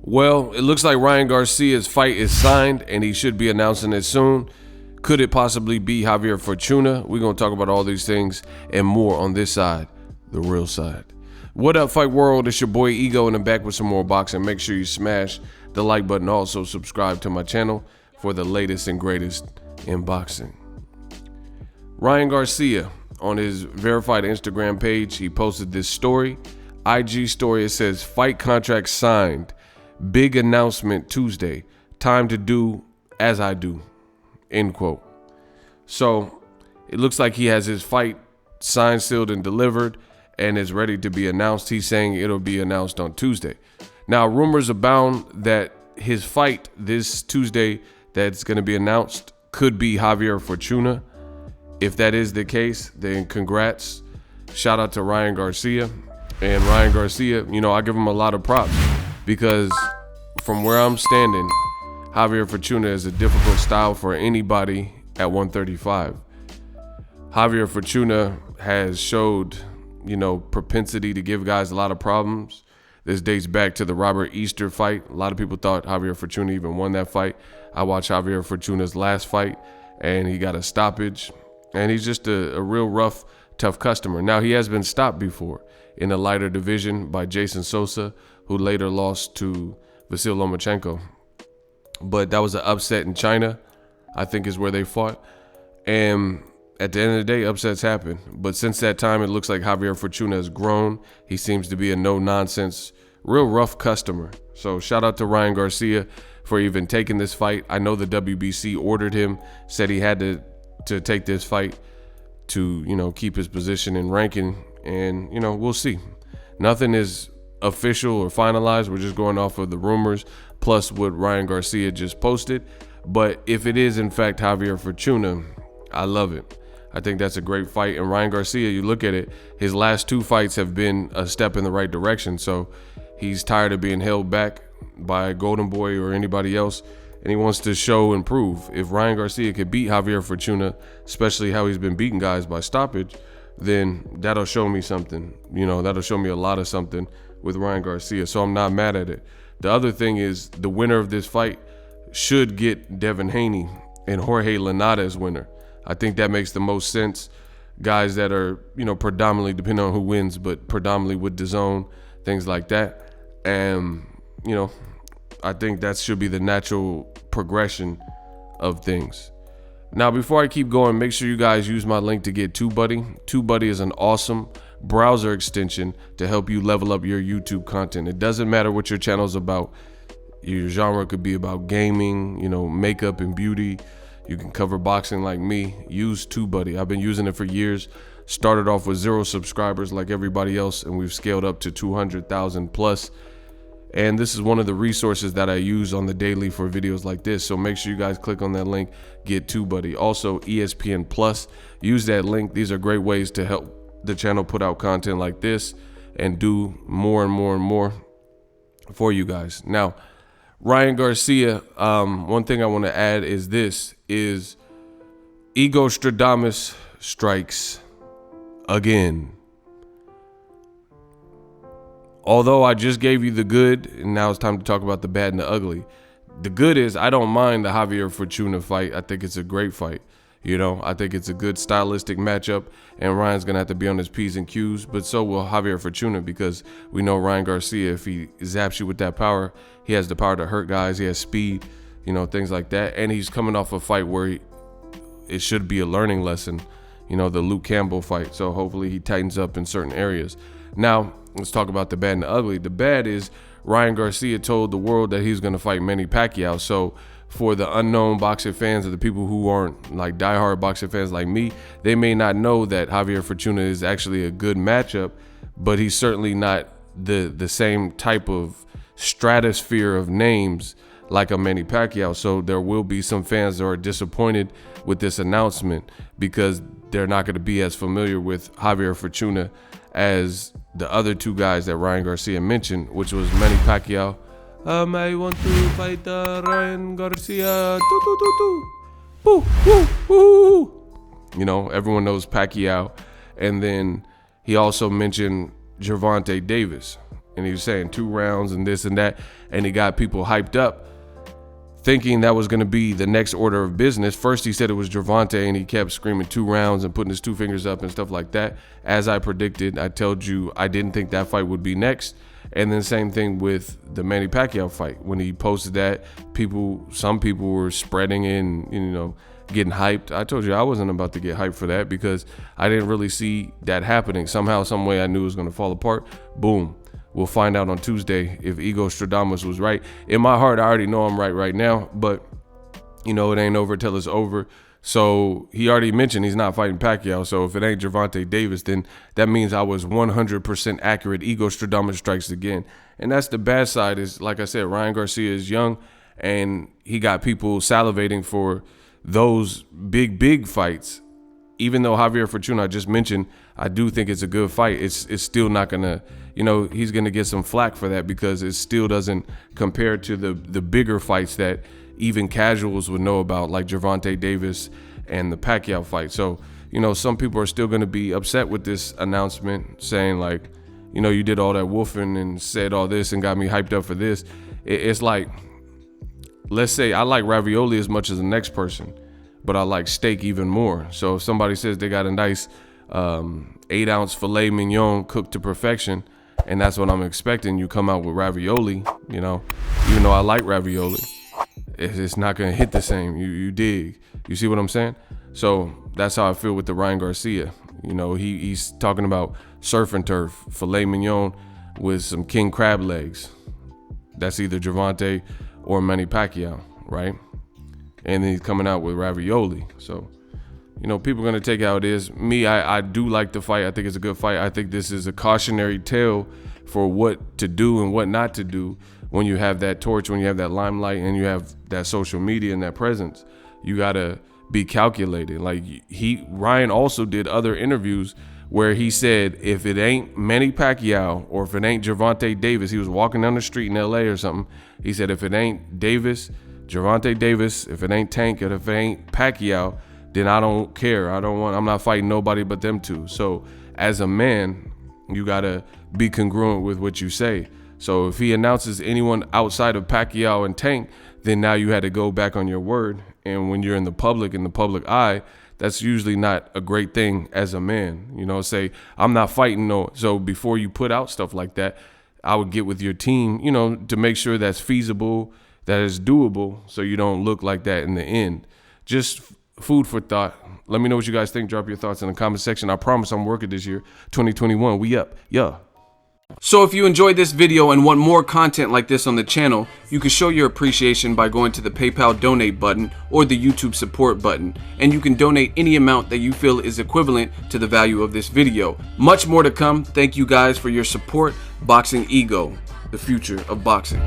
Well, it looks like Ryan Garcia's fight is signed and he should be announcing it soon. Could it possibly be Javier Fortuna? We're going to talk about all these things and more on this side, the real side. What up, Fight World? It's your boy Ego, and I'm back with some more boxing. Make sure you smash the like button. Also, subscribe to my channel for the latest and greatest in boxing. Ryan Garcia, on his verified Instagram page, he posted this story. IG story, it says, fight contract signed. Big announcement Tuesday. Time to do as I do. End quote. So it looks like he has his fight signed, sealed, and delivered and is ready to be announced. He's saying it'll be announced on Tuesday. Now, rumors abound that his fight this Tuesday that's going to be announced could be Javier Fortuna. If that is the case, then congrats. Shout out to Ryan Garcia. And Ryan Garcia, I give him a lot of props because from where I'm standing, Javier Fortuna is a difficult style for anybody at 135. Javier Fortuna has showed, propensity to give guys a lot of problems. This dates back to the Robert Easter fight. A lot of people thought Javier Fortuna even won that fight. I watched Javier Fortuna's last fight, and he got a stoppage. And he's just a real rough, tough customer. Now, he has been stopped before in a lighter division by Jason Sosa, who later lost to Vasyl Lomachenko. But that was an upset in China, I think is where they fought. And at the end of the day, upsets happen. But since that time, it looks like Javier Fortuna has grown. He seems to be a no-nonsense, real rough customer. So shout out to Ryan Garcia for even taking this fight. I know the WBC ordered him, said he had to take this fight to, keep his position in ranking. And, we'll see. Nothing is official or finalized. We're just going off of the rumors plus what Ryan Garcia just posted. But if it is, in fact, Javier Fortuna, I love it. I think that's a great fight. And Ryan Garcia, you look at it, his last two fights have been a step in the right direction. So he's tired of being held back by Golden Boy or anybody else, and he wants to show and prove. If Ryan Garcia could beat Javier Fortuna, especially how he's been beating guys by stoppage, then that'll show me something. That'll show me a lot of something with Ryan Garcia. So I'm not mad at it. The other thing is the winner of this fight should get Devin Haney and Jorge Linares winner. I think that makes the most sense. Guys that are, predominantly, depending on who wins, but predominantly with DAZN, things like that. And, I think that should be the natural progression of things. Now, before I keep going, make sure you guys use my link to get TUBEBUDDY. TUBEBUDDY is an awesome browser extension to help you level up your YouTube content. It doesn't matter what your channel is about. Your genre could be about gaming, makeup and beauty. You can cover boxing like me. Use TUBEBUDDY. I've been using it for years. Started off with 0 subscribers like everybody else, and we've scaled up to 200,000 plus. And this is one of the resources that I use on the daily for videos like this. So make sure you guys click on that link, get TUBEBUDDY. Also, ESPN Plus, use that link. These are great ways to help the channel put out content like this and do more and more and more for you guys. Now, Ryan Garcia, one thing I want to add is Ego Stradamus strikes again. Although I just gave you the good, and now it's time to talk about the bad and the ugly. The good is I don't mind the Javier Fortuna fight. I think it's a great fight. I think it's a good stylistic matchup, and Ryan's going to have to be on his P's and Q's, but so will Javier Fortuna, because we know Ryan Garcia, if he zaps you with that power, he has the power to hurt guys. He has speed, things like that. And he's coming off a fight where it should be a learning lesson, the Luke Campbell fight. So hopefully he tightens up in certain areas. Now, let's talk about the bad and the ugly. The bad is Ryan Garcia told the world that he's going to fight Manny Pacquiao. So for the unknown boxing fans or the people who aren't like diehard boxing fans like me, they may not know that Javier Fortuna is actually a good matchup, but he's certainly not the same type of stratosphere of names like a Manny Pacquiao. So there will be some fans that are disappointed with this announcement because they're not going to be as familiar with Javier Fortuna as the other two guys that Ryan Garcia mentioned, which was Manny Pacquiao. I want to fight Ryan Garcia. Boo, woo, woo. Everyone knows Pacquiao. And then he also mentioned Gervonta Davis. And he was saying 2 rounds and this and that. And he got people hyped up thinking that was going to be the next order of business. First, he said it was Gervonta, and he kept screaming 2 rounds and putting his 2 fingers up and stuff like that. As I predicted, I told you I didn't think that fight would be next. And then same thing with the Manny Pacquiao fight. When he posted that, some people were spreading in, getting hyped. I told you I wasn't about to get hyped for that because I didn't really see that happening. Somehow, some way I knew it was going to fall apart. Boom. We'll find out on Tuesday if Ego Stradamus was right. In my heart, I already know I'm right now, but it ain't over till it's over. So he already mentioned he's not fighting Pacquiao. So if it ain't Gervonta Davis, then that means I was 100% accurate. Ego Stradamus strikes again. And that's the bad side is, like I said, Ryan Garcia is young and he got people salivating for those big fights. Even though Javier Fortuna I just mentioned, I do think it's a good fight. It's still not gonna, he's gonna get some flack for that because it still doesn't compare to the bigger fights that even casuals would know about, like Gervonta Davis and the Pacquiao fight. So, some people are still gonna be upset with this announcement, saying like, you did all that woofing and said all this and got me hyped up for this. It's like, let's say I like ravioli as much as the next person, but I like steak even more. So if somebody says they got a nice 8-ounce filet mignon cooked to perfection, and that's what I'm expecting, you come out with ravioli, even though I like ravioli, it's not gonna hit the same. You dig? You see what I'm saying? So that's how I feel with the Ryan Garcia. He's talking about surf and turf, filet mignon with some king crab legs. That's either Gervonta or Manny Pacquiao, right? And then he's coming out with ravioli. So, people are going to take it how it is. Me, I do like the fight. I think it's a good fight. I think this is a cautionary tale for what to do and what not to do when you have that torch, when you have that limelight, and you have that social media and that presence. You got to be calculated. Like Ryan also did other interviews where he said, if it ain't Manny Pacquiao or if it ain't Gervonta Davis, he was walking down the street in LA or something. He said, if it ain't Gervonta Davis, if it ain't Tank, and if it ain't Pacquiao, then I don't care. I'm not fighting nobody but them two. So as a man, you gotta be congruent with what you say. So if he announces anyone outside of Pacquiao and Tank, then now you had to go back on your word. And when you're in the public eye, that's usually not a great thing as a man. Say, I'm not fighting no. So before you put out stuff like that, I would get with your team, to make sure that's feasible, that is doable, so you don't look like that in the end. Just food for thought. Let me know what you guys think. Drop your thoughts in the comment section. I promise I'm working this year, 2021. We up. Yeah. So if you enjoyed this video and want more content like this on the channel, you can show your appreciation by going to the PayPal donate button or the YouTube support button, and you can donate any amount that you feel is equivalent to the value of this video. Much more to come. Thank you guys for your support. Boxingego, the future of boxing.